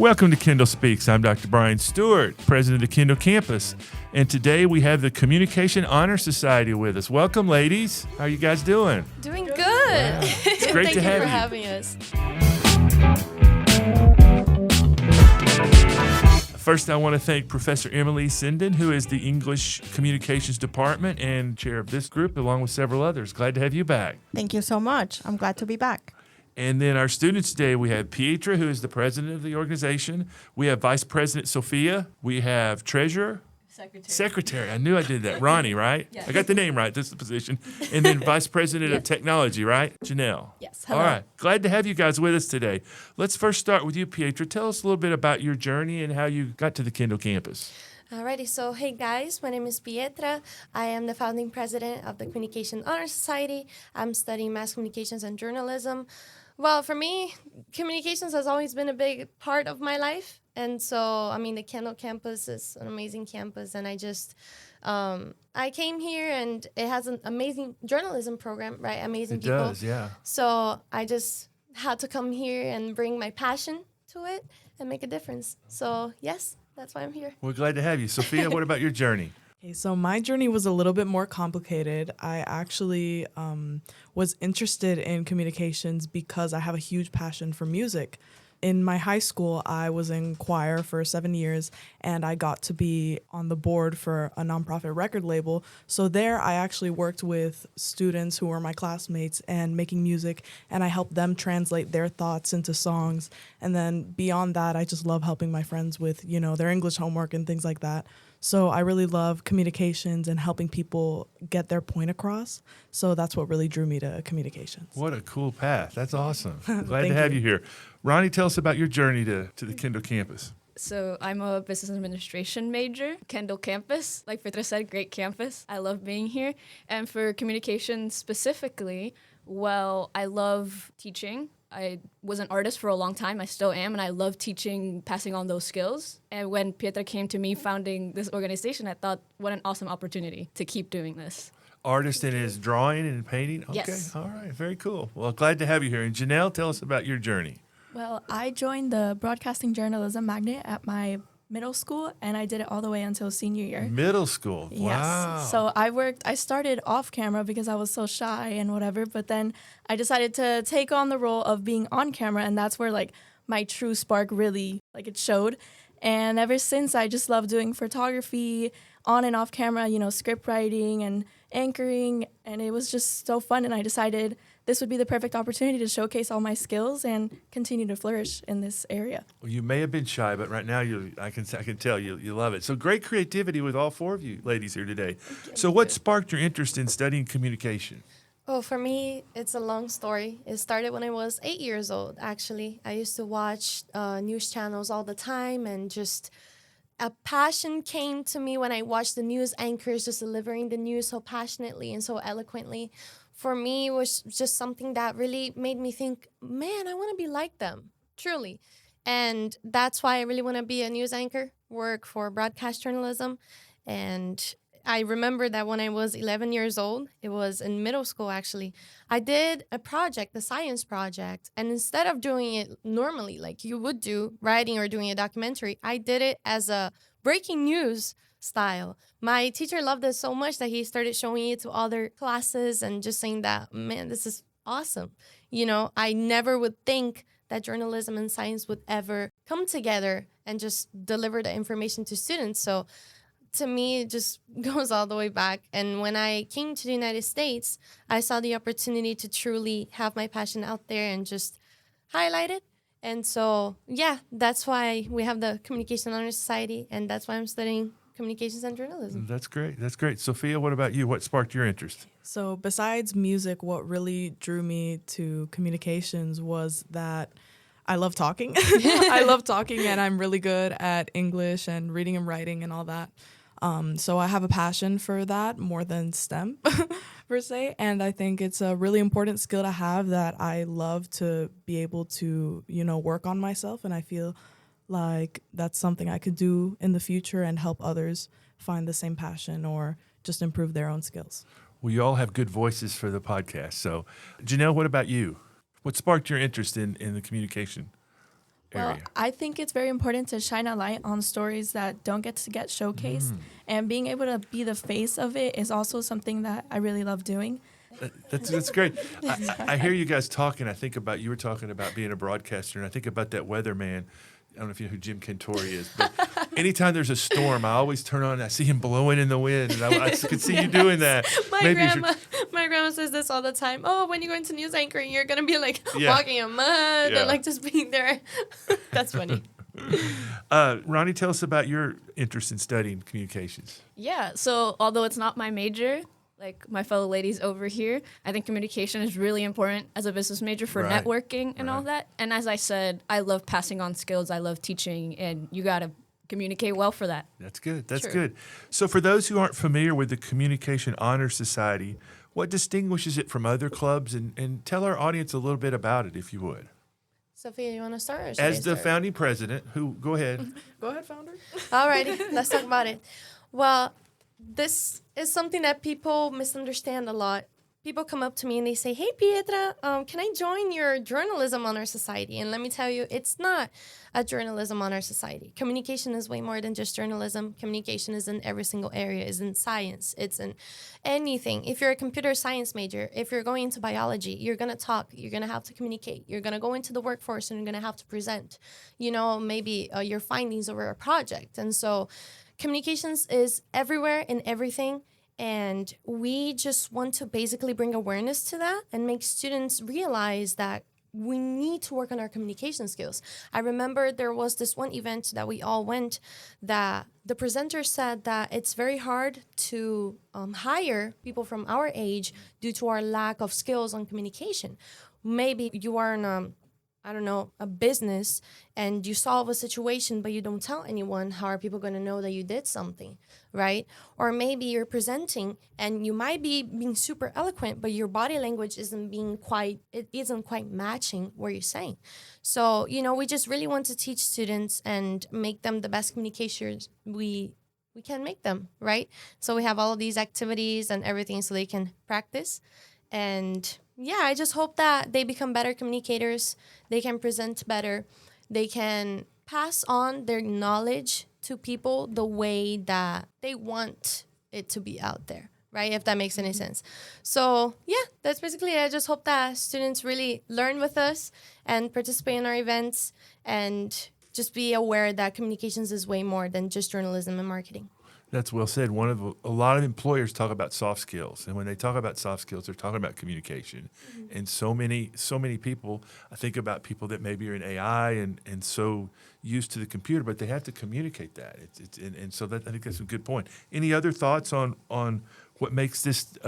Welcome to Kendall Speaks. I'm Dr. Brian Stewart, president of Kendall Campus. And today we have the Communication Honor Society with us. Welcome, ladies. How are you guys doing? Doing good. Wow. It's great to have you. Thank you for having us. First, I want to thank Professor Emily Sendin, who is the English Communications Department and chair of this group, along with several others. Glad to have you back. Thank you so much. I'm glad to be back. And then our students today, we have Pietra, who is the president of the organization. We have Vice President Sophia. We have Treasurer. Secretary. I knew I did that. Ronnie, right? Yes. I got the name right. This is the position. And then Vice President of Technology, right? Janelle. Yes. Hello. All right. Glad to have you guys with us today. Let's first start with you, Pietra. Tell us a little bit about your journey and how you got to the Kendall campus. Alrighty, so hey guys, my name is Pietra. I am the founding president of the Communication Honor Society. I'm studying mass communications and journalism. Well, for me, communications has always been a big part of my life. And so, I mean, the Kendall campus is an amazing campus. And I came here and it has an amazing journalism program, right? Amazing people. It does, yeah. So I just had to come here and bring my passion to it and make a difference. So, yes, that's why I'm here. We're glad to have you. Sophia, what about your journey? Okay, so my journey was a little bit more complicated. I actually was interested in communications because I have a huge passion for music. In my high school, I was in choir for 7 years, and I got to be on the board for a nonprofit record label. So there, I actually worked with students who were my classmates and making music, and I helped them translate their thoughts into songs. And then beyond that, I just love helping my friends with, their English homework and things like that. So I really love communications and helping people get their point across. So that's what really drew me to communications. What a cool path. That's awesome. Glad to have you here. Ronnie, tell us about your journey to the Kendall campus. So I'm a business administration major, Kendall campus. Like Petra said, great campus. I love being here. And for communications specifically, well, I love teaching. I was an artist for a long time. I still am, and I love teaching, passing on those skills. And when Pietra came to me founding this organization, I thought, what an awesome opportunity to keep doing this. Artist in his drawing and painting? Okay, Yes. All right, very cool. Well, glad to have you here. And Janelle, tell us about your journey. Well, I joined the broadcasting journalism magnet at my middle school, and I did it all the way until senior year. Middle school, wow. Yes. So I started off camera because I was so shy and whatever, but then I decided to take on the role of being on camera, and that's where my true spark really it showed. And ever since, I just love doing photography on and off camera, script writing and anchoring, and it was just so fun, and I decided this would be the perfect opportunity to showcase all my skills and continue to flourish in this area. Well, you may have been shy, but right now I can tell you love it. So great creativity with all four of you ladies here today. So what sparked your interest in studying communication? Oh, for me, it's a long story. It started when I was 8 years old, actually. I used to watch news channels all the time, and just a passion came to me when I watched the news anchors just delivering the news so passionately and so eloquently. For me, it was just something that really made me think, man, I want to be like them, truly. And that's why I really want to be a news anchor, work for broadcast journalism. And I remember that when I was 11 years old, it was in middle school, actually, I did a project, the science project. And instead of doing it normally, like you would do, writing or doing a documentary, I did it as a breaking news style. My teacher loved it so much that he started showing it to other classes and just saying that, man, this is awesome. I never would think that journalism and science would ever come together and just deliver the information to students. So to me, it just goes all the way back. And when I came to the United States, I saw the opportunity to truly have my passion out there and just highlight it. And so, that's why we have the Communication Honor Society, and that's why I'm studying communications and journalism. That's great. That's great. Sophia, what about you? What sparked your interest? So besides music, what really drew me to communications was that I love talking. I love talking, and I'm really good at English and reading and writing and all that. So I have a passion for that more than STEM, per se. And I think it's a really important skill to have that I love to be able to, work on myself. And I feel like that's something I could do in the future and help others find the same passion or just improve their own skills. Well, you all have good voices for the podcast. So, Janelle, what about you? What sparked your interest in the communication? Well, area? I think it's very important to shine a light on stories that don't get to get showcased. And being able to be the face of it is also something that I really love doing. That's great. I hear you guys talking. I think about, you were talking about being a broadcaster, and I think about that weatherman. I don't know if you know who Jim Cantori is, but anytime there's a storm, I always turn on and I see him blowing in the wind, and I could see you doing that. My grandma says this all the time. Oh, when you go into news anchoring, you're gonna be like walking in mud and like just being there. That's funny. Ronnie, tell us about your interest in studying communications. Yeah, so although it's not my major, like my fellow ladies over here, I think communication is really important as a business major for Right. networking and all that. And as I said, I love passing on skills. I love teaching, and you got to communicate well for that. That's good. That's Sure. good. So for those who aren't familiar with the Communication Honor Society, what distinguishes it from other clubs? And tell our audience a little bit about it, if you would. Sophia, you want to start? Or should As I the start? founding president, go ahead. Go ahead, founder. Alrighty, let's talk about it. Well, this is something that people misunderstand a lot. People come up to me and they say, "Hey, Pietra, can I join your journalism honor society?" And let me tell you, it's not a journalism honor society. Communication is way more than just journalism. Communication is in every single area. It's in science. It's in anything. If you're a computer science major, if you're going into biology, you're going to talk. You're going to have to communicate. You're going to go into the workforce and you're going to have to present, maybe your findings over a project. And so communications is everywhere in everything. And we just want to basically bring awareness to that and make students realize that we need to work on our communication skills. I remember there was this one event that we all went that the presenter said that it's very hard to hire people from our age due to our lack of skills on communication. Maybe you are in a business and you solve a situation, but you don't tell anyone. How are people going to know that you did something, right? Or maybe you're presenting and you might be being super eloquent, but your body language isn't quite matching what you're saying. So, we just really want to teach students and make them the best communicators we can make them, right? So we have all of these activities and everything so they can practice. And yeah, I just hope that they become better communicators. They can present better. They can pass on their knowledge to people the way that they want it to be out there, right? If that makes any sense. So yeah, that's basically it. I just hope that students really learn with us and participate in our events and just be aware that communications is way more than just journalism and marketing. That's well said. A lot of employers talk about soft skills, and when they talk about soft skills, they're talking about communication. Mm-hmm. And so many people, I think about people that maybe are in AI and so used to the computer, but they have to communicate that. And so that, I think that's a good point. Any other thoughts on what makes this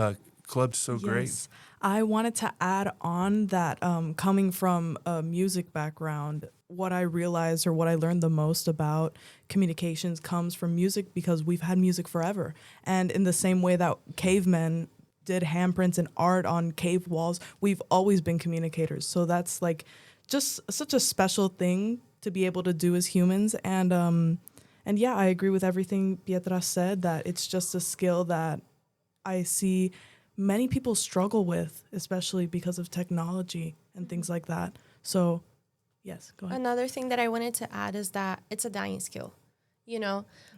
club so great? Yes. I wanted to add on that coming from a music background, what I realized or what I learned the most about communications comes from music because we've had music forever. And in the same way that cavemen did handprints and art on cave walls, we've always been communicators. So that's like just such a special thing to be able to do as humans. And yeah, I agree with everything Pietra said, that it's just a skill that I see many people struggle with, especially because of technology and things like that. So yes, go ahead. Another thing that I wanted to add is that it's a dying skill.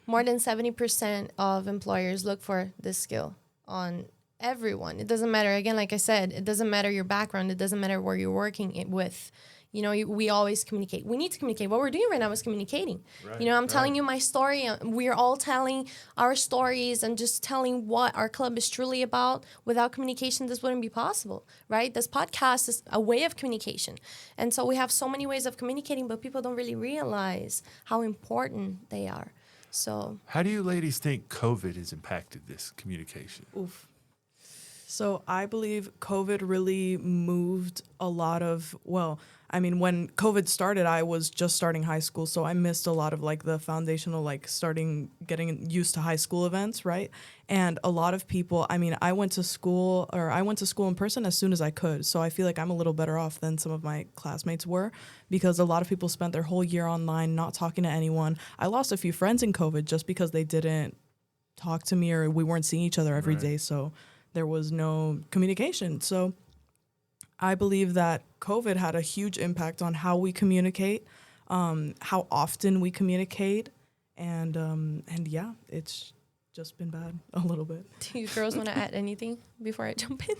More than 70% of employers look for this skill on everyone. It doesn't matter. Again, like I said, it doesn't matter your background. It doesn't matter where you're working with. We always communicate. We need to communicate. What we're doing right now is communicating. Right, I'm telling you my story. We're all telling our stories and just telling what our club is truly about. Without communication, this wouldn't be possible, right? This podcast is a way of communication. And so we have so many ways of communicating, but people don't really realize how important they are. So How do you ladies think COVID has impacted this communication? Oof. So I believe COVID really moved a lot of, when COVID started, I was just starting high school, so I missed a lot of the foundational, getting used to high school events, right? And a lot of people, I went to school in person as soon as I could, so I feel like I'm a little better off than some of my classmates were, because a lot of people spent their whole year online, not talking to anyone. I lost a few friends in COVID just because they didn't talk to me or we weren't seeing each other every day, so there was no communication. So I believe that COVID had a huge impact on how we communicate. how often we communicate, and yeah, it's just been bad a little bit. Do you girls want to add anything before I jump in?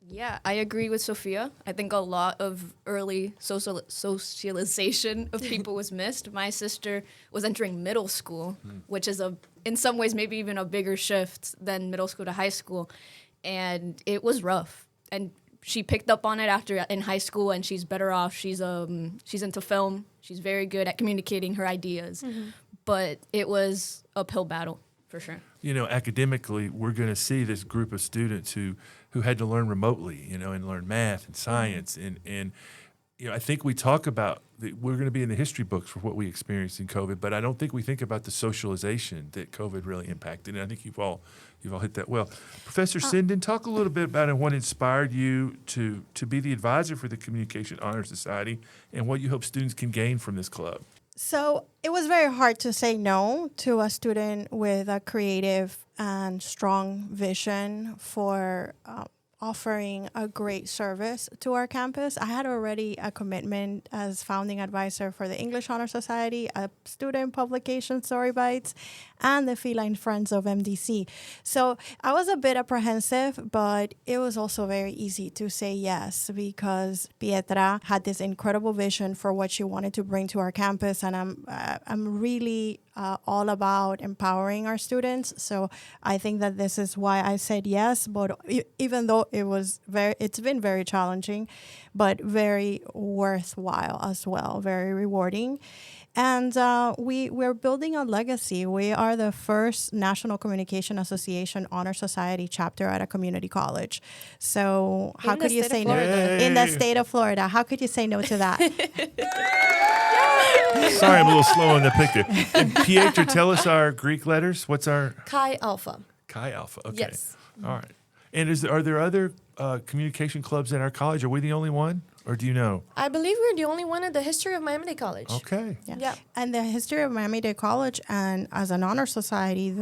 Yeah, I agree with Sophia. I think a lot of early socialization of people was missed. My sister was entering middle school, which is in some ways maybe even a bigger shift than middle school to high school, and it was rough. And she picked up on it in high school, and she's better off. She's into film. She's very good at communicating her ideas, but it was an uphill battle for sure. You know, academically, we're going to see this group of students who had to learn remotely, you know, and learn math and science. And you know, I think we talk about we're going to be in the history books for what we experienced in COVID, but I don't think we think about the socialization that COVID really impacted. And I think you've all hit that well. Professor Sendin, talk a little bit about what inspired you to be the advisor for the Communication Honor Society and what you hope students can gain from this club. So it was very hard to say no to a student with a creative and strong vision for offering a great service to our campus. I had already a commitment as founding advisor for the English Honor Society, a student publication, Story Bites, and the Feline Friends of MDC. So I was a bit apprehensive, but it was also very easy to say yes because Pietra had this incredible vision for what she wanted to bring to our campus, and I'm really all about empowering our students. So I think that this is why I said yes, but even though it's been very challenging, but very worthwhile as well, very rewarding. And we're building a legacy. We are the first National Communication Association Honor Society chapter at a community college. So how could you say no? In the state of Florida. How could you say no to that? Sorry, I'm a little slow on the picture. And Pietra, tell us our Greek letters. What's our Chi Alpha. Chi Alpha? Okay. Yes. All right. And are there other communication clubs in our college? Are we the only one, or do you know? I believe we're the only one in the history of Miami-Dade College. Okay. Yeah. And the history of Miami-Dade College, and as an honor society,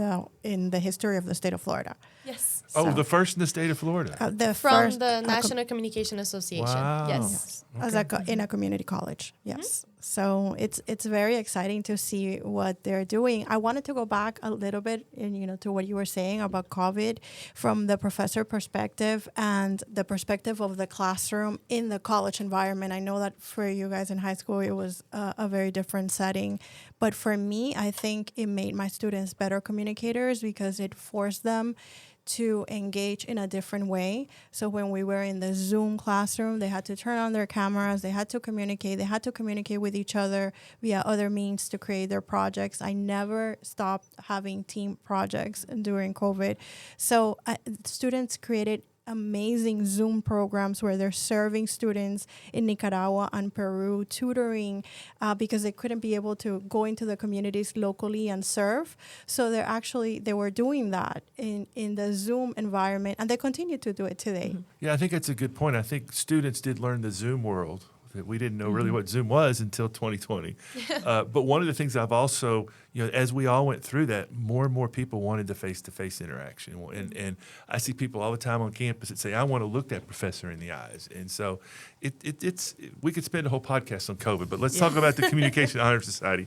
in the history of the state of Florida. Yes. Oh, So- the first in the state of Florida. From the National Communication Association. Wow. Yes. As in a community college. Yes. So it's very exciting to see what they're doing. I wanted to go back a little bit to what you were saying about COVID from the professor perspective and the perspective of the classroom in the college environment. I know that for you guys in high school, it was a very different setting. But for me, I think it made my students better communicators because it forced them to engage in a different way. So when we were in the Zoom classroom, they had to turn on their cameras, they had to communicate with each other via other means to create their projects. I never stopped having team projects during COVID. So students created amazing Zoom programs where they're serving students in Nicaragua and Peru, tutoring because they couldn't be able to go into the communities locally and serve. So they were doing that in the Zoom environment, and they continue to do it today. Mm-hmm. Yeah, I think that's a good point. I think students did learn the Zoom world. That we didn't know really what Zoom was until 2020. But one of the things I've also, as we all went through that, more and more people wanted the face-to-face interaction. And I see people all the time on campus that say, I want to look that professor in the eyes. And so we could spend a whole podcast on COVID, but let's talk about the Communication Honor Society.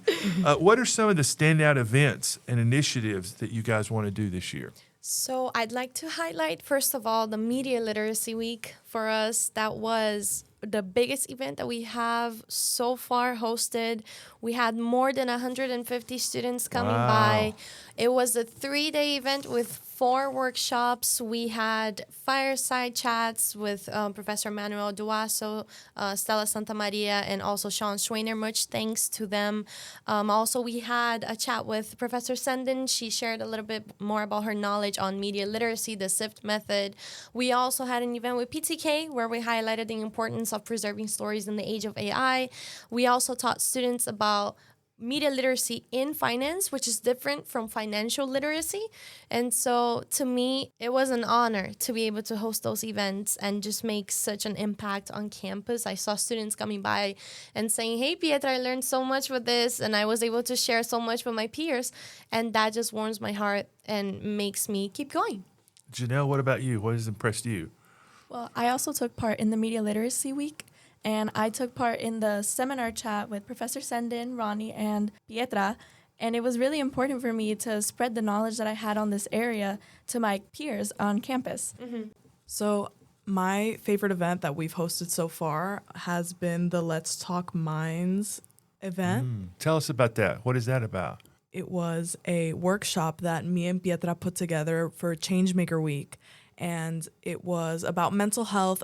What are some of the standout events and initiatives that you guys want to do this year? So I'd like to highlight, first of all, the Media Literacy Week for us. That was the biggest event that we have so far hosted. We had more than 150 students coming by. It was a 3-day event with 4 workshops. We had fireside chats with Professor Manuel Duaso, Stella Santamaria, and also Sean Schwainer. Much thanks to them. Also, we had a chat with Professor Sendin. She shared a little bit more about her knowledge on media literacy, the SIFT method. We also had an event with PTK where we highlighted the importance of preserving stories in the age of AI. We also taught students about media literacy in finance, which is different from financial literacy. And so to me, it was an honor to be able to host those events and just make such an impact on campus. I saw students coming by and saying, hey, Pietra, I learned so much with this, and I was able to share so much with my peers. And that just warms my heart and makes me keep going. Janelle, what about you? What has impressed you? Well, I also took part in the Media Literacy Week, And I took part in the seminar chat with Professor Sendin, Ronnie, and Pietra. And it was really important for me to spread the knowledge that I had on this area to my peers on campus. So my favorite event that we've hosted so far has been the Let's Talk Minds event. Tell us about that. What is that about? It was a workshop that me and Pietra put together for Changemaker Week. And it was about mental health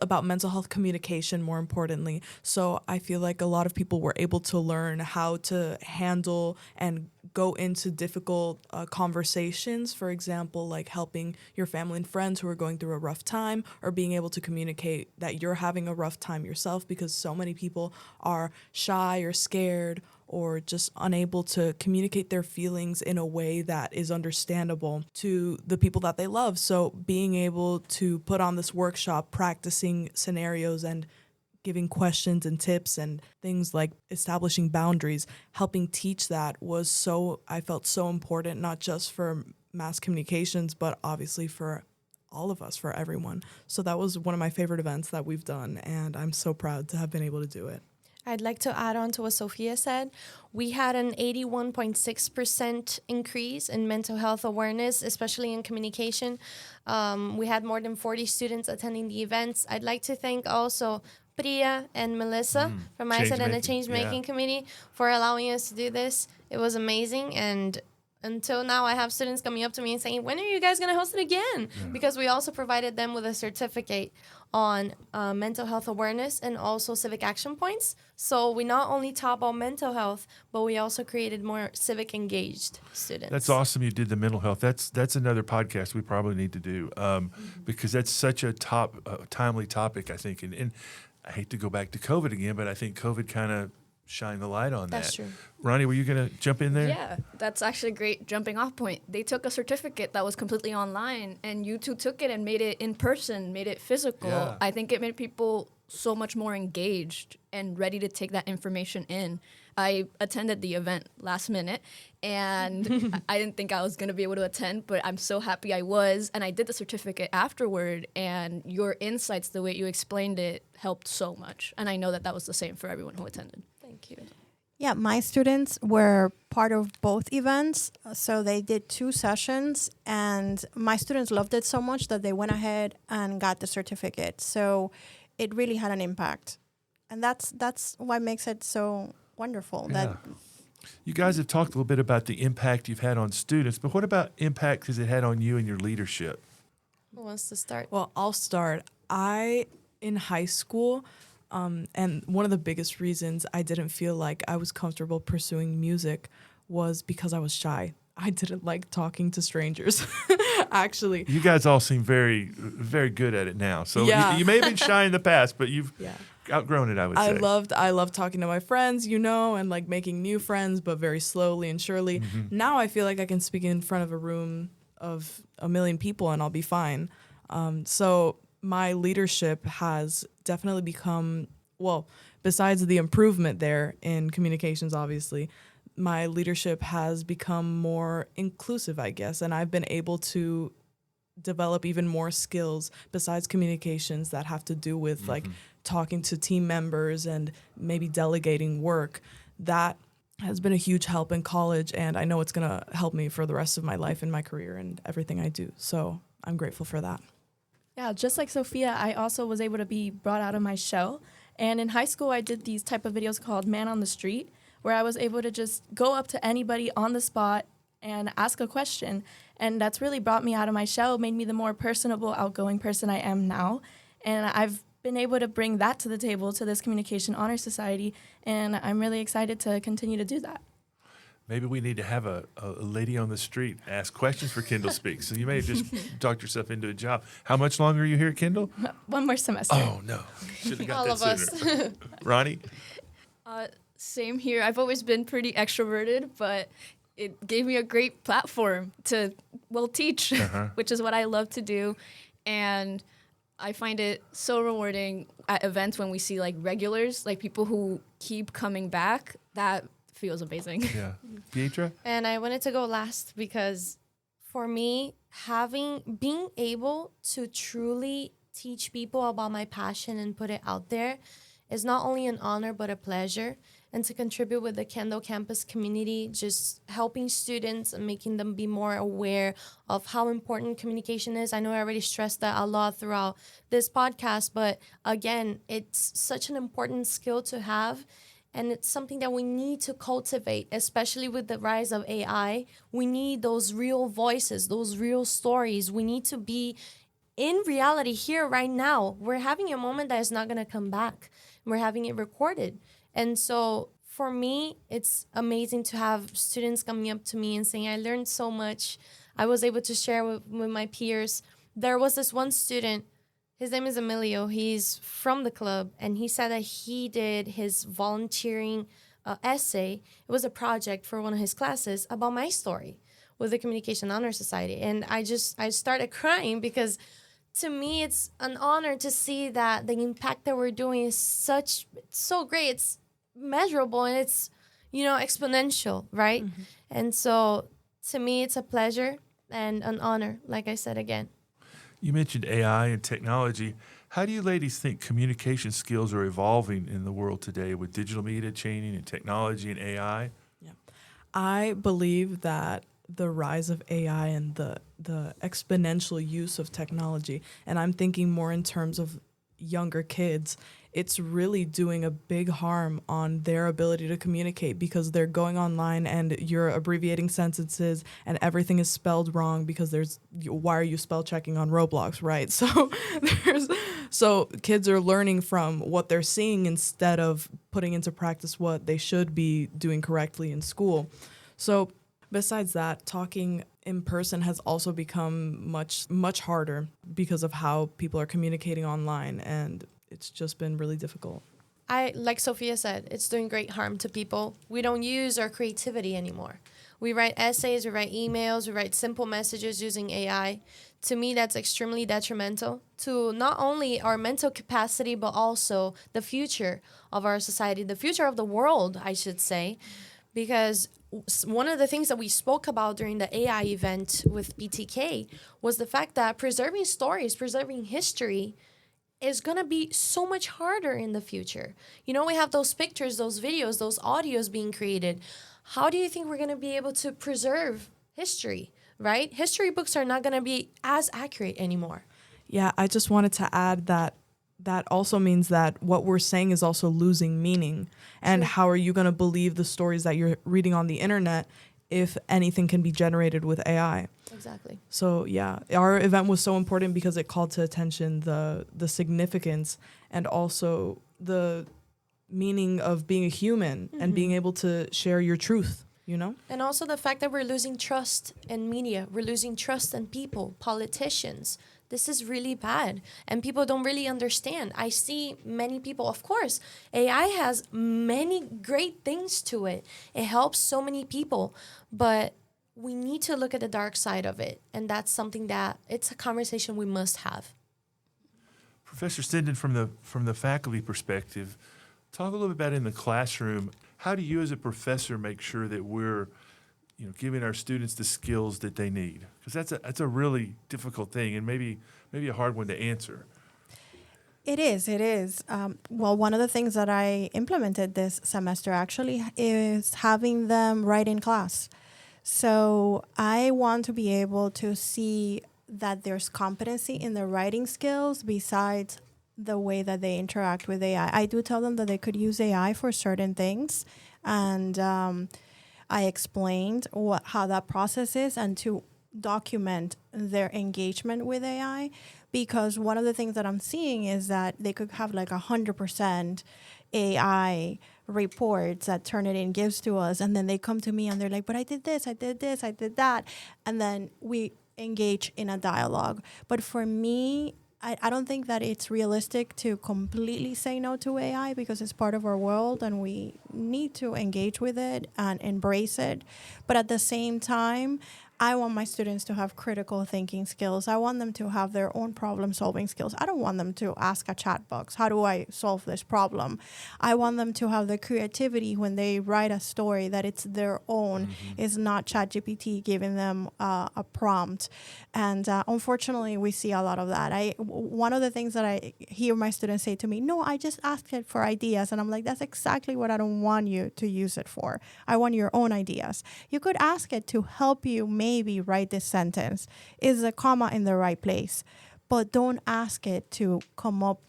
communication, more importantly. So I feel like a lot of people were able to learn how to handle and go into difficult conversations. For example, like helping your family and friends who are going through a rough time, or being able to communicate that you're having a rough time yourself, because so many people are shy or scared or just unable to communicate their feelings in a way that is understandable to the people that they love. So being able to put on this workshop, practicing scenarios and giving questions and tips and things like establishing boundaries, helping teach that I felt so important, not just for mass communications, but obviously for all of us, for everyone. So that was one of my favorite events that we've done, and I'm so proud to have been able to do it. I'd like to add on to what Sophia said. We had an 81.6% increase in mental health awareness, especially in communication. We had more than 40 students attending the events. I'd like to thank also Priya and Melissa from ISET and the Change-Making Committee for allowing us to do this. It was amazing, and until now, I have students coming up to me and saying, when are you guys going to host it again? Because we also provided them with a certificate on mental health awareness and also civic action points. So we not only taught about mental health, but we also created more civic engaged students. That's awesome. You did the mental health. That's another podcast we probably need to do because that's such a timely topic, I think. And I hate to go back to COVID again, but I think COVID kind of shine the light on that. That's true. Ronnie, were you going to jump in there? Yeah, that's actually a great jumping off point. They took a certificate that was completely online, and you two took it and made it in person, made it physical. Yeah. I think it made people so much more engaged and ready to take that information in. I attended the event last minute, and I didn't think I was going to be able to attend, but I'm so happy I was, and I did the certificate afterward, and your insights, the way you explained it, helped so much. And I know that was the same for everyone who attended. Thank you. Yeah, my students were part of both events. So they did 2 sessions, and my students loved it so much that they went ahead and got the certificate. So it really had an impact. And that's what makes it so wonderful. Yeah. You guys have talked a little bit about the impact you've had on students, but what about impact has it had on you and your leadership? Who wants to start? Well, I'll start. In high school, and one of the biggest reasons I didn't feel like I was comfortable pursuing music was because I was shy. I didn't like talking to strangers, actually. You guys all seem very, very good at it now. So Yeah. you may have been shy in the past, but you've Yeah. outgrown it, I would say. I loved talking to my friends, and like making new friends, but very slowly and surely. Now I feel like I can speak in front of a room of 1 million people and I'll be fine. So my leadership has definitely become, well, besides the improvement there in communications, obviously, my leadership has become more inclusive, I guess, and I've been able to develop even more skills besides communications that have to do with like talking to team members and maybe delegating work. That has been a huge help in college, and I know it's going to help me for the rest of my life and my career and everything I do. So I'm grateful for that. Yeah, just like Sophia, I also was able to be brought out of my shell. And in high school, I did these type of videos called Man on the Street, where I was able to just go up to anybody on the spot and ask a question. And that's really brought me out of my shell, made me the more personable, outgoing person I am now. And I've been able to bring that to the table to this Communication Honor Society, and I'm really excited to continue to do that. Maybe we need to have a lady on the street ask questions for Kendall Speaks. So you may have just talked yourself into a job. How much longer are you here at Kendall? 1 more semester. Oh, no. Should have got All that of sooner. us. Ronnie? Same here. I've always been pretty extroverted, but it gave me a great platform to, teach, which is what I love to do. And I find it so rewarding at events when we see like regulars, like people who keep coming back. That feels amazing. Yeah. Pietra? And I wanted to go last because for me, being able to truly teach people about my passion and put it out there is not only an honor but a pleasure. And to contribute with the Kendall campus community, just helping students and making them be more aware of how important communication is. I know I already stressed that a lot throughout this podcast, but again, it's such an important skill to have. And it's something that we need to cultivate, especially with the rise of AI. We need those real voices, those real stories. We need to be in reality here right now. We're having a moment that is not going to come back. We're having it recorded. And so for me, it's amazing to have students coming up to me and saying, I learned so much. I was able to share with my peers. There was this one student, his name is Emilio. He's from the club, and he said that he did his volunteering essay. It was a project for one of his classes about my story with the Communication Honor Society. And I started crying because to me, it's an honor to see that the impact that we're doing is so great. It's measurable and it's, exponential, right? Mm-hmm. And so to me, it's a pleasure and an honor, like I said again. You mentioned AI and technology. How do you ladies think communication skills are evolving in the world today with digital media changing and technology and AI? Yeah, I believe that the rise of AI and the exponential use of technology, and I'm thinking more in terms of younger kids, it's really doing a big harm on their ability to communicate because they're going online and you're abbreviating sentences and everything is spelled wrong because why are you spell checking on Roblox, right? So kids are learning from what they're seeing instead of putting into practice what they should be doing correctly in school. So besides that, talking in person has also become much, much harder because of how people are communicating online, and it's just been really difficult. Like Sophia said, it's doing great harm to people. We don't use our creativity anymore. We write essays, we write emails, we write simple messages using AI. To me, that's extremely detrimental to not only our mental capacity, but also the future of our society, the future of the world, I should say, because one of the things that we spoke about during the AI event with BTK was the fact that preserving stories, preserving history is going to be so much harder in the future. We have those pictures, those videos, those audios being created. How do you think we're going to be able to preserve history, right? History books are not going to be as accurate anymore. Yeah, I just wanted to add that also means that what we're saying is also losing meaning. And True. How are you going to believe the stories that you're reading on the internet if anything can be generated with AI? Exactly. So yeah, our event was so important because it called to attention the significance and also the meaning of being a human and being able to share your truth, And also the fact that we're losing trust in media, we're losing trust in people, politicians. This is really bad, and people don't really understand. I see many people, of course, AI has many great things to it. It helps so many people, but we need to look at the dark side of it, and that's something that it's a conversation we must have. Professor Sendin, from the faculty perspective, talk a little bit about in the classroom. How do you as a professor make sure that we're giving our students the skills that they need? Because that's a really difficult thing and maybe a hard one to answer. It is. Well, one of the things that I implemented this semester actually is having them write in class. So I want to be able to see that there's competency in their writing skills besides the way that they interact with AI. I do tell them that they could use AI for certain things, and I explained how that process is and to document their engagement with AI, because one of the things that I'm seeing is that they could have like 100% AI reports that Turnitin gives to us, and then they come to me and they're like, but I did this, I did this, I did that, and then we engage in a dialogue. But for me, I don't think that it's realistic to completely say no to AI because it's part of our world and we need to engage with it and embrace it. But at the same time, I want my students to have critical thinking skills. I want them to have their own problem solving skills. I don't want them to ask a chat box, how do I solve this problem? I want them to have the creativity when they write a story, that it's their own. It's not ChatGPT giving them a prompt. And unfortunately, we see a lot of that. One of the things that I hear my students say to me, no, I just asked it for ideas. And I'm like, that's exactly what I don't want you to use it for. I want your own ideas. You could ask it to help you maybe write this sentence. Is the comma in the right place? But don't ask it to come up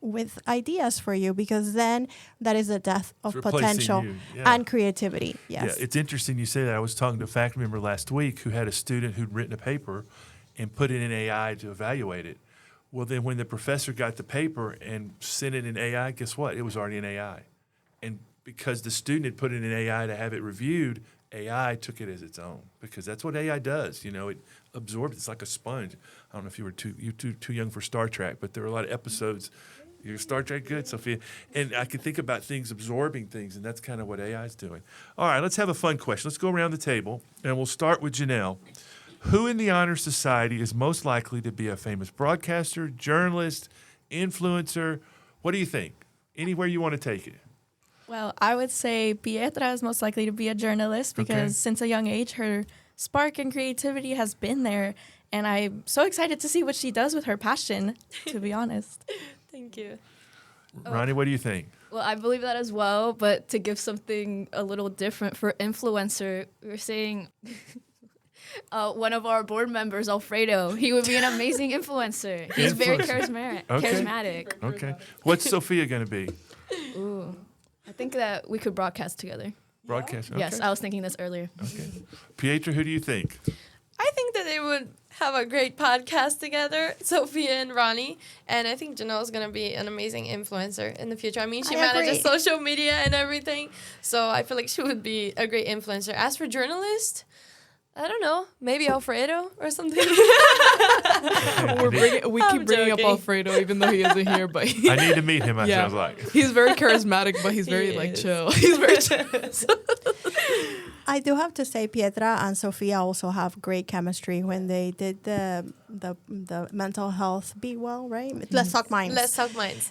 with ideas for you, because then that is the death of It's replacing potential you. Yeah. and creativity. Yes. Yeah, it's interesting you say that. I was talking to a faculty member last week who had a student who'd written a paper and put it in AI to evaluate it. Well, then when the professor got the paper and sent it in AI, guess what? It was already in AI. And because the student had put it in AI to have it reviewed, AI took it as its own, because that's what AI does. You know, it absorbs. It's like a sponge. I don't know if you were too young for Star Trek, but there were a lot of episodes. You're Star Trek good, Sophia? And I can think about things absorbing things, and that's kind of what AI is doing. All right, let's have a fun question. Let's go around the table, and we'll start with Janelle. Who in the Honor Society is most likely to be a famous broadcaster, journalist, influencer? What do you think? Anywhere you want to take it. Well, I would say Pietra is most likely to be a journalist because Okay. since a young age, her spark and creativity has been there. And I'm so excited to see what she does with her passion, to be honest. Thank you. Ronnie, what do you think? Well, I believe that as well, but to give something a little different for influencer, we were saying one of our board members, Alfredo, he would be an amazing influencer. He's very Influencer. charismatic. Okay. What's Sophia going to be? Ooh, I think that we could broadcast together. Broadcast? Okay. Yes, I was thinking this earlier. Okay. Pietra, who do you think? I think that they would have a great podcast together, Sophia and Ronnie. And I think Janelle's going to be an amazing influencer in the future. I mean, she I manages agree. social media and everything. So I feel like she would be a great influencer. As for journalist, I don't know. Maybe Alfredo or something. We keep bringing up joking. Alfredo, even though he isn't here. But I need to meet him, it Yeah. sounds like. he's very charismatic, but he's very He like is. chill. He's very chill. I do have to say Pietra and Sofia also have great chemistry when they did the mental health Be Well, right? Let's Talk Minds. Let's talk minds.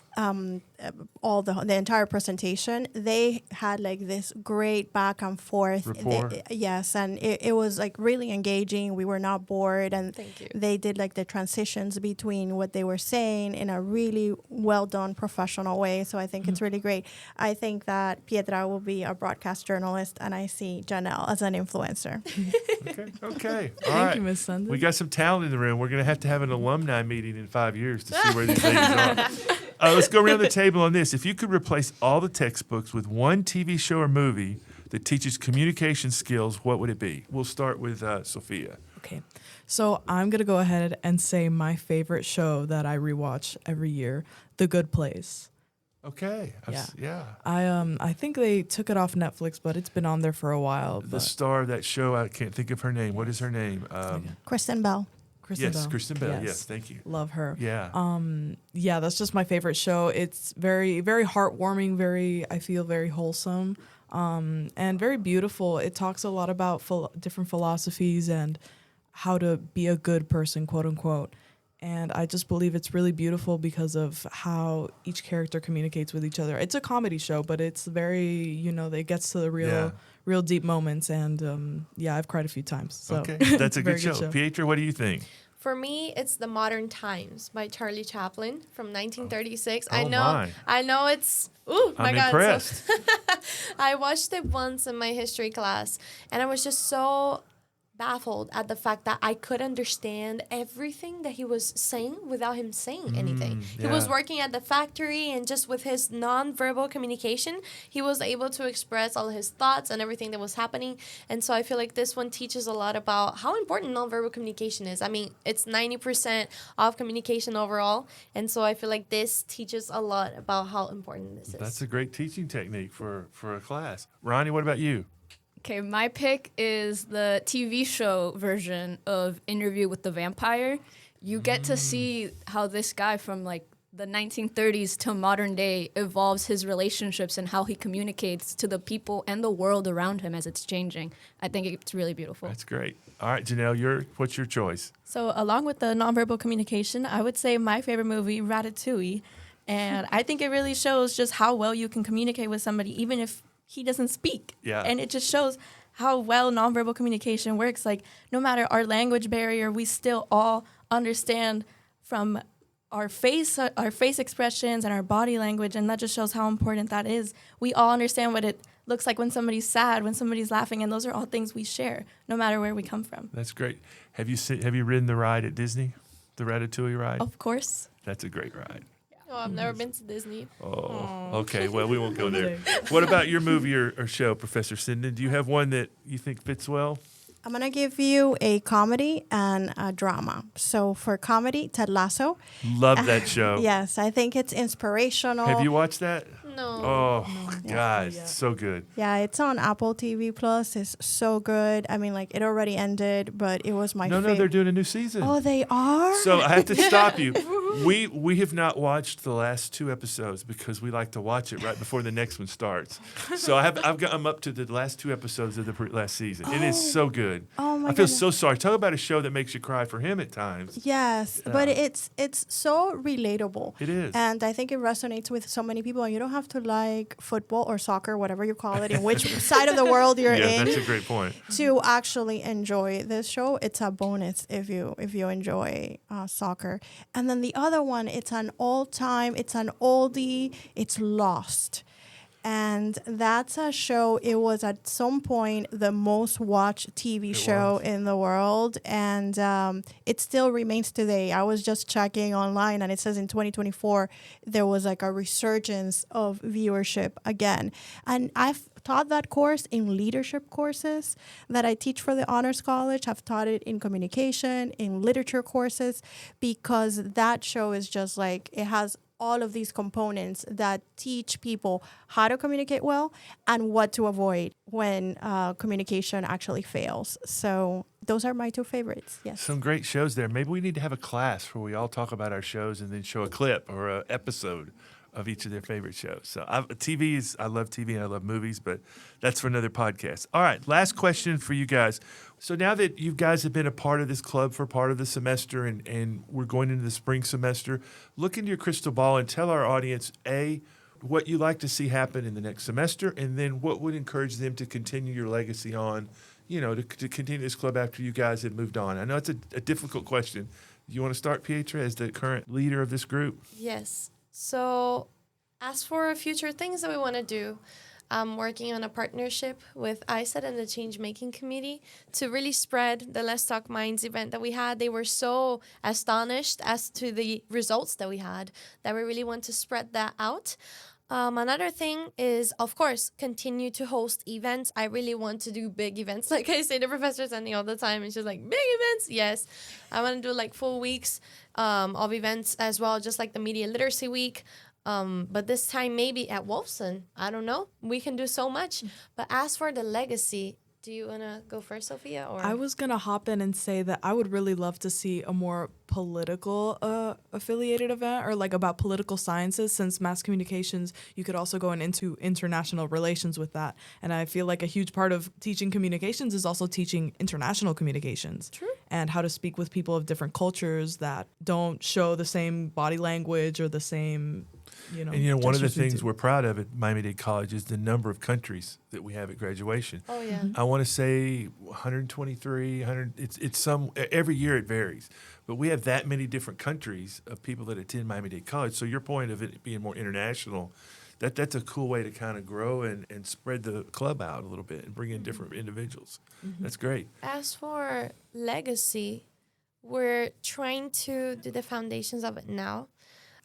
All the entire presentation, they had like this great back and forth. Rapport. Yes, and it was like really engaging. We were not bored, and Thank you. they did like the transitions between what they were saying in a really well done professional way. So I think it's really great. I think that Pietra will be a broadcast journalist, and I see Janelle as an influencer. Okay. All Thank right. you, Miss Sendin. We got some talent in the room. We're going to have an alumni meeting in 5 years to see where these ladies are. Let's go around the table on this. If you could replace all the textbooks with one TV show or movie that teaches communication skills, what would it be? We'll start with Sophia. Okay, so I'm gonna go ahead and say my favorite show that I rewatch every year, The Good Place. Okay. Yeah. I think they took it off Netflix, but it's been on there for a while. The but- star of that show, I can't think of her name. What is her name? Kristen Bell. Kristen Yes, Bell. Kristen Bell. Yes, thank you. Love her. Yeah. Yeah, that's just my favorite show. It's very, very heartwarming, I feel very wholesome, and very beautiful. It talks a lot about different philosophies and how to be a good person, quote unquote. And I just believe it's really beautiful because of how each character communicates with each other. It's a comedy show, but it's very, it gets to the real deep moments. And I've cried a few times. So Okay. That's a very good show. Pietra, what do you think? For me, it's The Modern Times by Charlie Chaplin from 1936. Oh, my. I know it's. Ooh, my I'm God. impressed. I watched it once in my history class, and I was just so baffled at the fact that I could understand everything that he was saying without him saying anything. He was yeah. working at the factory, and just with his nonverbal communication, he was able to express all his thoughts and everything that was happening. And so I feel like this one teaches a lot about how important nonverbal communication is. I mean, it's 90% of communication overall, and so I feel like this teaches a lot about how important this is. That's a great teaching technique for a class. Ronnie, what about you? Okay, my pick is the TV show version of Interview with the Vampire. You get to see how this guy from like the 1930s to modern day evolves his relationships and how he communicates to the people and the world around him as it's changing. I think it's really beautiful. That's great. All right, Janelle, what's your choice? So along with the nonverbal communication, I would say my favorite movie, Ratatouille. And I think it really shows just how well you can communicate with somebody, even if he doesn't speak. Yeah. And it just shows how well nonverbal communication works. Like, no matter our language barrier, we still all understand from our face expressions and our body language, and that just shows how important that is. We all understand what it looks like when somebody's sad, when somebody's laughing, and those are all things we share, no matter where we come from. That's great. Have you ridden the ride at Disney, the Ratatouille ride? Of course. That's a great ride. Oh, I've never been to Disney. Oh, okay. Well, we won't go there. What about your movie or show, Professor Sendin? Do you have one that you think fits well? I'm going to give you a comedy and a drama. So for comedy, Ted Lasso. Love that show. Yes, I think it's inspirational. Have you watched that? No. Oh, guys, Yeah. so good. Yeah, it's on Apple TV Plus. It's so good. I mean, like, it already ended, but it was my No, favorite. they're doing a new season. Oh, they are? So I have to stop you. We have not watched the last 2 episodes because we like to watch it right before the next one starts. So I'm up to the last 2 episodes of the last season. It is so good. Oh, my I feel goodness. so sorry. Talk about a show that makes you cry for him at times. Yes, but it's so relatable. It is. And I think it resonates with so many people. And you don't have to like football or soccer, whatever you call it, in which side of the world you're Yeah, in, that's a great point. to actually enjoy this show. It's a bonus if you enjoy soccer. And then the other one, it's an all-time, it's an oldie, it's Lost. And that's a show, it was at some point the most watched TV show in the world. And it still remains today. I was just checking online and it says in 2024, there was like a resurgence of viewership again. And I've taught that course in leadership courses that I teach for the Honors College. I've taught it in communication, in literature courses, because that show is just like, it has all of these components that teach people how to communicate well and what to avoid when communication actually fails. So those are my 2 favorites. Yes. Some great shows there. Maybe we need to have a class where we all talk about our shows and then show a clip or an episode of each of their favorite shows. So I love TV and I love movies, but that's for another podcast. All right, last question for you guys. So now that you guys have been a part of this club for part of the semester and we're going into the spring semester, look into your crystal ball and tell our audience, A, what you like to see happen in the next semester, and then what would encourage them to continue your legacy on, to continue this club after you guys have moved on. I know it's a difficult question. You want to start, Pietra, as the current leader of this group? Yes. So, as for future things that we want to do, I'm working on a partnership with ISET and the Change Making Committee to really spread the Let's Talk Minds event that we had. They were so astonished as to the results that we had that we really want to spread that out. Another thing is, of course, continue to host events. I really want to do big events. Like I say to Professor Sandy all the time, and she's like, big events? Yes. I want to do like full weeks of events as well, just like the Media Literacy Week. But this time maybe at Wolfson. I don't know. We can do so much. But as for the legacy, do you want to go first, Sophia? Or I was going to hop in and say that I would really love to see a more political affiliated event, or like about political sciences, since mass communications, you could also go into international relations with that. And I feel like a huge part of teaching communications is also teaching international communications. True. And how to speak with people of different cultures that don't show the same body language or the same, And one of the gestures we things do. we're proud of at Miami-Dade College is the number of countries that we have at graduation. Oh, yeah. I want to say 123, 100. It's some every year it varies, but we have that many different countries of people that attend Miami-Dade College. So your point of it being more international, that's a cool way to kind of grow and spread the club out a little bit and bring in different individuals. That's great. As for legacy, we're trying to do the foundations of it now.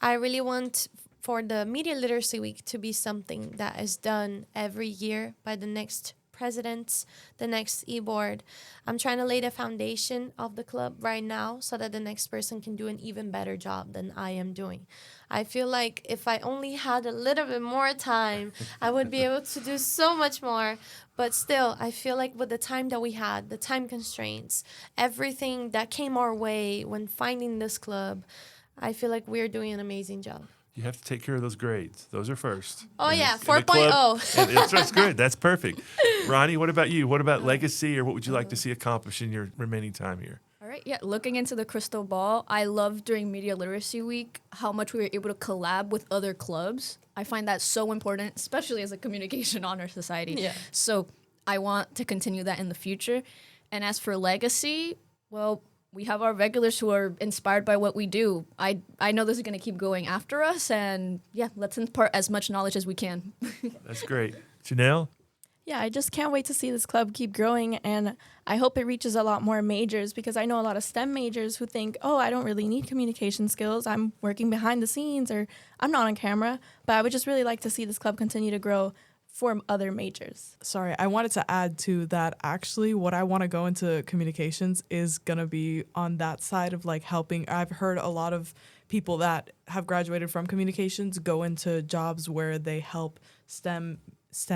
I really want for the Media Literacy Week to be something that is done every year by the next presidents, the next e-board. I'm trying to lay the foundation of the club right now so that the next person can do an even better job than I am doing. I feel like if I only had a little bit more time, I would be able to do so much more. But still, I feel like with the time that we had, the time constraints, everything that came our way when finding this club, I feel like we're doing an amazing job. You have to take care of those grades. Those are first. Oh, And yeah, it's- and the 4.0. club- and that's good. That's perfect. Ronnie, what about you? What about legacy, or what would you like to see accomplished in your remaining time here? All right, yeah, looking into the crystal ball, I love during Media Literacy Week how much we were able to collab with other clubs. I find that so important, especially as a communication honor society. Yeah. So I want to continue that in the future. And as for legacy, well, we have our regulars who are inspired by what we do. I know this is going to keep going after us, and yeah, let's impart as much knowledge as we can. That's great. Janelle? Yeah, I just can't wait to see this club keep growing, and I hope it reaches a lot more majors, because I know a lot of STEM majors who think, oh, I don't really need communication skills. I'm working behind the scenes, or I'm not on camera. But I would just really like to see this club continue to grow for other majors. Sorry, I wanted to add to that. Actually, what I want to go into communications is going to be on that side of like helping. I've heard a lot of people that have graduated from communications go into jobs where they help STEM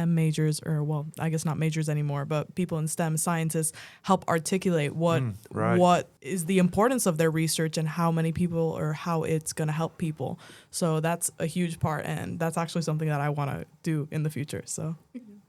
majors, or well, I guess not majors anymore, but people in STEM, scientists, help articulate what is the importance of their research and how many people, or how it's going to help people. So that's a huge part, and that's actually something that I want to do in the future. So,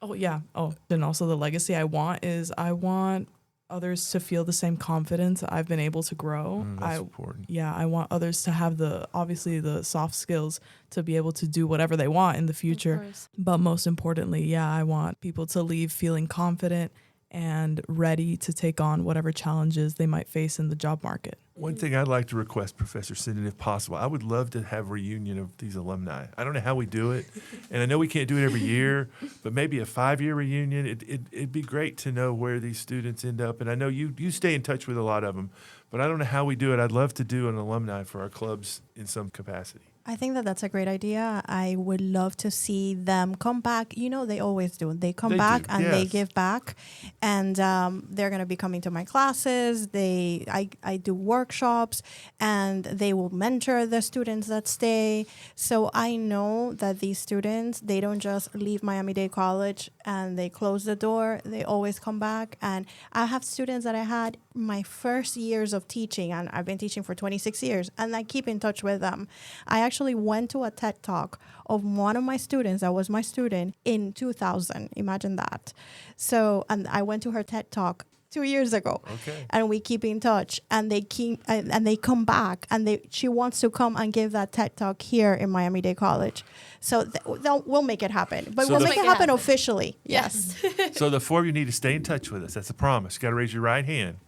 and also the legacy I want others to feel the same confidence I've been able to grow. That's important. Yeah, I want others to have obviously the soft skills to be able to do whatever they want in the future. But most importantly, I want people to leave feeling confident and ready to take on whatever challenges they might face in the job market. One thing I'd like to request, Professor Sendin, if possible, I would love to have a reunion of these alumni. I don't know how we do it, and I know we can't do it every year, but maybe a 5-year reunion. It'd be great to know where these students end up, and I know you stay in touch with a lot of them, but I don't know how we do it. I'd love to do an alumni for our clubs in some capacity. I think that that's a great idea. I would love to see them come back. You know, they always do. They come back and they give back. And they're going to be coming to my classes. I do workshops, and they will mentor the students that stay. So I know that these students, they don't just leave Miami-Dade College and they close the door. They always come back. And I have students that I had my first years of teaching, and I've been teaching for 26 years, and I keep in touch with them. I actually went to a TED Talk of one of my students that was my student in 2000. Imagine that. So, and I went to her TED Talk 2 years ago. Okay. And we keep in touch, and they keep and they come back, and she wants to come and give that TED Talk here in Miami-Dade College. So we'll make it happen, but So we'll the- make it happen officially. Yes. So the four of you need to stay in touch with us. That's a promise. You got to raise your right hand.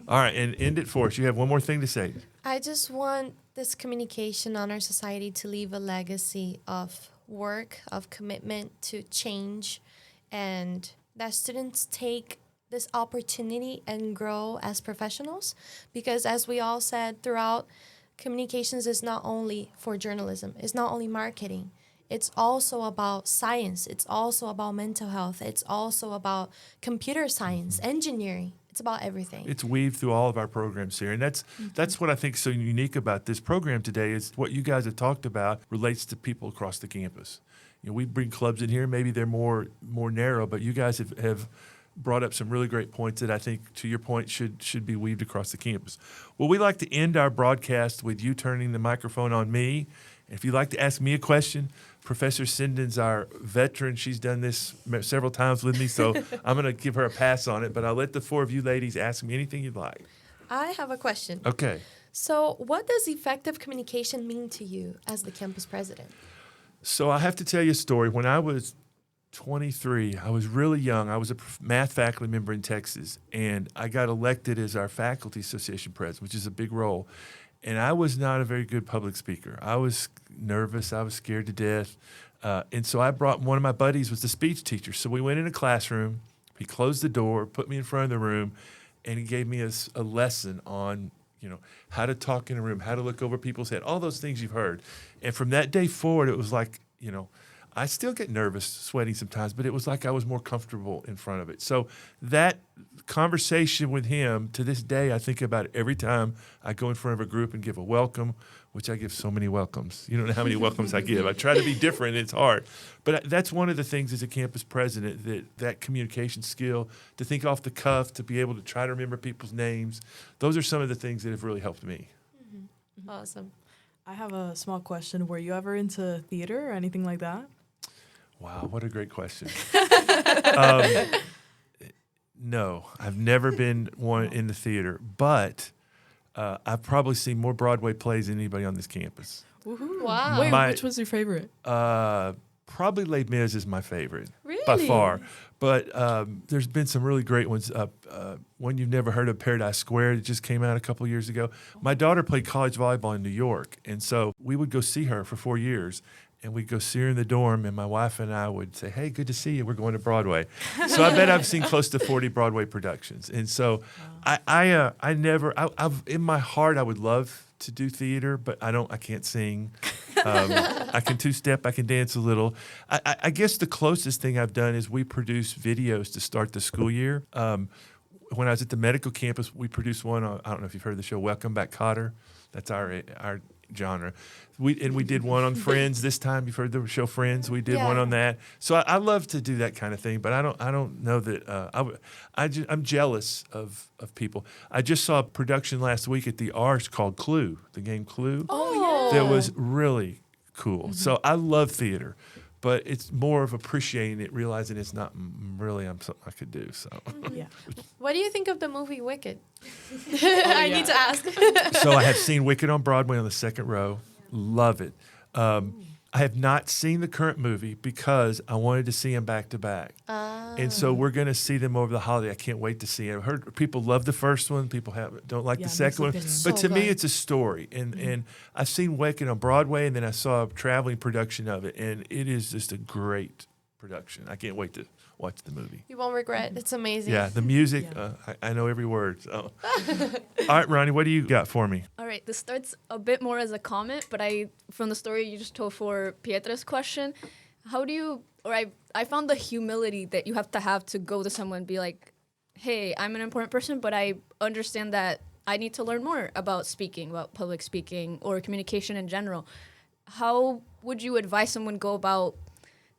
All right, and end it for us. You have one more thing to say. I just want this communication honor society to leave a legacy of work, of commitment to change, and that students take this opportunity and grow as professionals. Because as we all said throughout, communications is not only for journalism, it's not only marketing. It's also about science. It's also about mental health. It's also about computer science, engineering. It's about everything. It's weaved through all of our programs here. And that's what I think is so unique about this program today is what you guys have talked about relates to people across the campus. You know, we bring clubs in here. Maybe they're more narrow, but you guys have brought up some really great points that I think, to your point, should be weaved across the campus. Well, we like to end our broadcast with you turning the microphone on me. If you'd like to ask me a question, Professor Sendin's our veteran. She's done this several times with me, so I'm going to give her a pass on it. But I'll let the four of you ladies ask me anything you'd like. I have a question. Okay. So what does effective communication mean to you as the campus president? So I have to tell you a story. When I was 23, I was really young. I was a math faculty member in Texas, and I got elected as our faculty association president, which is a big role. And I was not a very good public speaker. I was nervous. I was scared to death. And so I brought one of my buddies was the speech teacher. So we went in a classroom. He closed the door, put me in front of the room, and he gave me a lesson on, how to talk in a room, how to look over people's head, all those things you've heard. And from that day forward, it was like, I still get nervous, sweating sometimes, but it was like I was more comfortable in front of it. So that conversation with him, to this day, I think about it every time I go in front of a group and give a welcome, which I give so many welcomes. You don't know how many welcomes I give. I try to be different. It's hard. But that's one of the things as a campus president, that communication skill, to think off the cuff, to be able to try to remember people's names. Those are some of the things that have really helped me. Awesome. I have a small question. Were you ever into theater or anything like that? Wow, what a great question. No, I've never been one in the theater, but I've probably seen more Broadway plays than anybody on this campus. Woohoo. Wow. Wait, My- which was your favorite? Probably Les Mis is my favorite by Really? far, but there's been some really great ones. One you've never heard of, Paradise Square, that just came out a couple years ago. My daughter played college volleyball in New York, and so we would go see her for 4 years. And we'd go see her in the dorm, and my wife and I would say, "Hey, good to see you. We're going to Broadway." So I bet I've seen close to 40 Broadway productions. And so I've in my heart I would love to do theater, but I can't sing. I can two-step, I can dance a little. I guess the closest thing I've done is we produce videos to start the school year. When I was at the medical campus, we produced one. I don't know if you've heard of the show Welcome Back, Kotter. That's our genre. We did one on Friends this time. You've heard the show Friends. We did one Yeah. on that. So I love to do that kind of thing, but I don't know that I'm jealous of people. I just saw a production last week at the Arts called Clue, the game Clue. Oh, That was really cool. So I love theater, but it's more of appreciating it, realizing it's not really something I could do. So. Yeah. What do you think of the movie Wicked? I need to ask. So I have seen Wicked on Broadway on the second row. Love it. I have not seen the current movie because I wanted to see them back to back. And so we're going to see them over the holiday. I can't wait to see it. I've heard people love the first one. People don't like Yeah, the second one. mixed opinions. But So to me, good. it's a story. And I've seen Wicked on Broadway, and then I saw a traveling production of it. And it is just a great production. I can't wait to watch the movie. You won't regret. It's amazing. Yeah, the music, Yeah. I know every word. So. All right, Ronnie, what do you got for me? All right, this starts a bit more as a comment, but from the story you just told for Pietra's question, I found the humility that you have to go to someone and be like, hey, I'm an important person, but I understand that I need to learn more about speaking, about public speaking or communication in general. How would you advise someone go about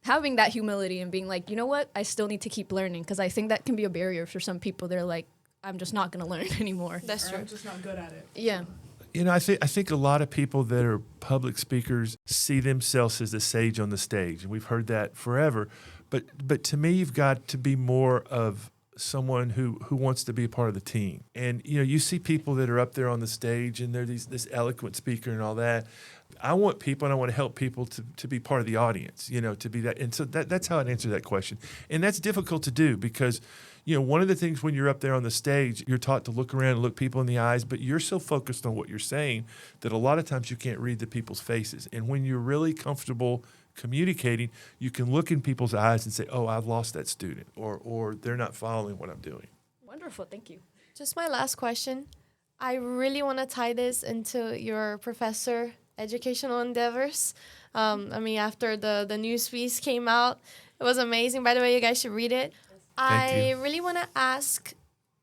having that humility and being like, you know what, I still need to keep learning? Because I think that can be a barrier for some people. They're like, I'm just not going to learn anymore. That's true. just not good at it. Yeah. You know, I think a lot of people that are public speakers see themselves as the sage on the stage, and we've heard that forever. But to me, you've got to be more of someone who wants to be a part of the team. And you know, you see people that are up there on the stage, and they're this eloquent speaker and all that. I want people, and I want to help people to be part of the audience. You know, to be that. And so that's how I'd answer that question. And that's difficult to do because, you know, one of the things when you're up there on the stage, you're taught to look around and look people in the eyes, but you're so focused on what you're saying that a lot of times you can't read the people's faces. And when you're really comfortable communicating, you can look in people's eyes and say, oh, I've lost that student, or they're not following what I'm doing. Wonderful. Thank you. Just my last question. I really want to tie this into your professor educational endeavors. After the news piece came out, it was amazing. By the way, you guys should read it. Thank you. I really want to ask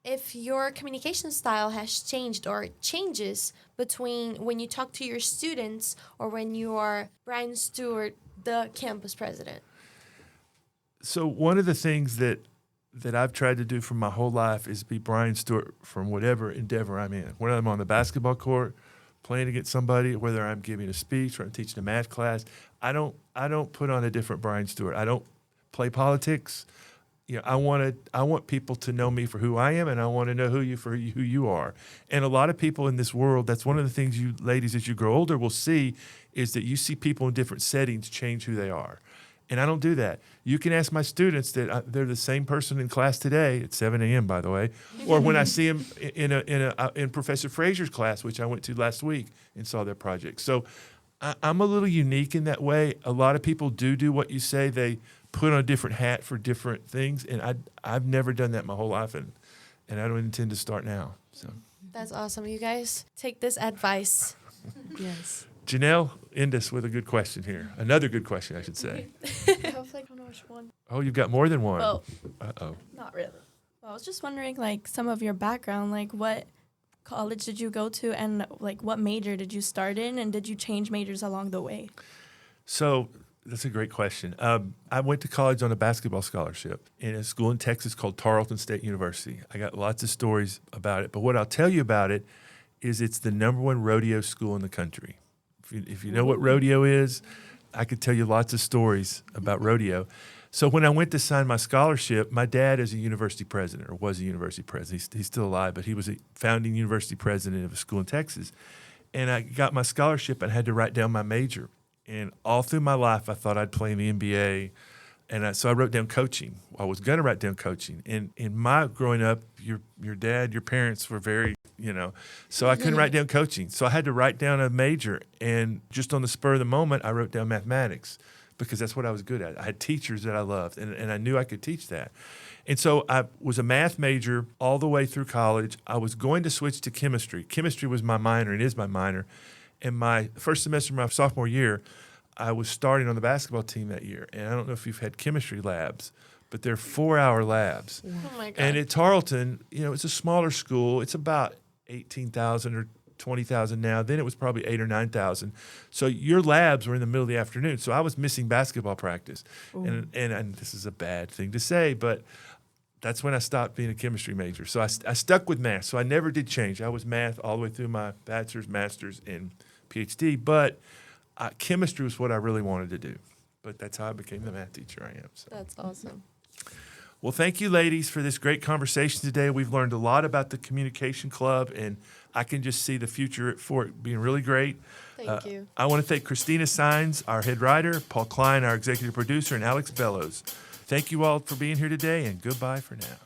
if your communication style has changed or changes between when you talk to your students or when you are Brian Stewart, the campus president. So one of the things that I've tried to do for my whole life is be Brian Stewart from whatever endeavor I'm in. Whether I'm on the basketball court, playing against somebody, whether I'm giving a speech or I'm teaching a math class, I don't put on a different Brian Stewart. I don't play politics. You know, I want people to know me for who I am, and I want to know who you are. And a lot of people in this world, that's one of the things you ladies as you grow older will see, is that you see people in different settings change who they are. And I don't do that. You can ask my students that they're the same person in class today at 7 a.m., by the way, or when I see them in Professor Frazier's class, which I went to last week and saw their project. So I'm a little unique in that way. A lot of people do what you say. They put on a different hat for different things, and I've never done that my whole life, and I don't intend to start now. So That's awesome. You guys take this advice. Yes. Janelle, end us with a good question here. Another good question, I should say. Hopefully, I don't know which one. Oh, you've got more than one. Well, Uh-oh. not really. Well, I was just wondering, like, some of your background, like, what college did you go to, and like, what major did you start in, and did you change majors along the way? So that's a great question. I went to college on a basketball scholarship in a school in Texas called Tarleton State University. I got lots of stories about it, but what I'll tell you about it is it's the #1 rodeo school in the country. if you know what rodeo is, I could tell you lots of stories about rodeo. So when I went to sign my scholarship, my dad is a university president, or was a university president. He's still alive, but he was a founding university president of a school in Texas. And I got my scholarship and had to write down my major. And all through my life, I thought I'd play in the NBA. And so I wrote down coaching. I was going to write down coaching. And in my growing up, your dad, your parents were very, so I couldn't write down coaching. So I had to write down a major. And just on the spur of the moment, I wrote down mathematics because that's what I was good at. I had teachers that I loved, and I knew I could teach that. And so I was a math major all the way through college. I was going to switch to chemistry. Chemistry was my minor and is my minor. And my first semester of my sophomore year, I was starting on the basketball team that year. And I don't know if you've had chemistry labs, but they're 4-hour labs. Oh my God. And at Tarleton, it's a smaller school. It's about 18,000 or 20,000 now. Then it was probably 8,000 or 9,000. So your labs were in the middle of the afternoon. So I was missing basketball practice. And this is a bad thing to say, but that's when I stopped being a chemistry major. So I stuck with math. So I never did change. I was math all the way through my bachelor's, master's, and PhD. But chemistry was what I really wanted to do. But that's how I became the math teacher I am. So. That's awesome. Well, thank you, ladies, for this great conversation today. We've learned a lot about the Communication Club, and I can just see the future for it being really great. Thank you. I want to thank Christina Sines, our head writer, Paul Klein, our executive producer, and Alex Bellows. Thank you all for being here today, and goodbye for now.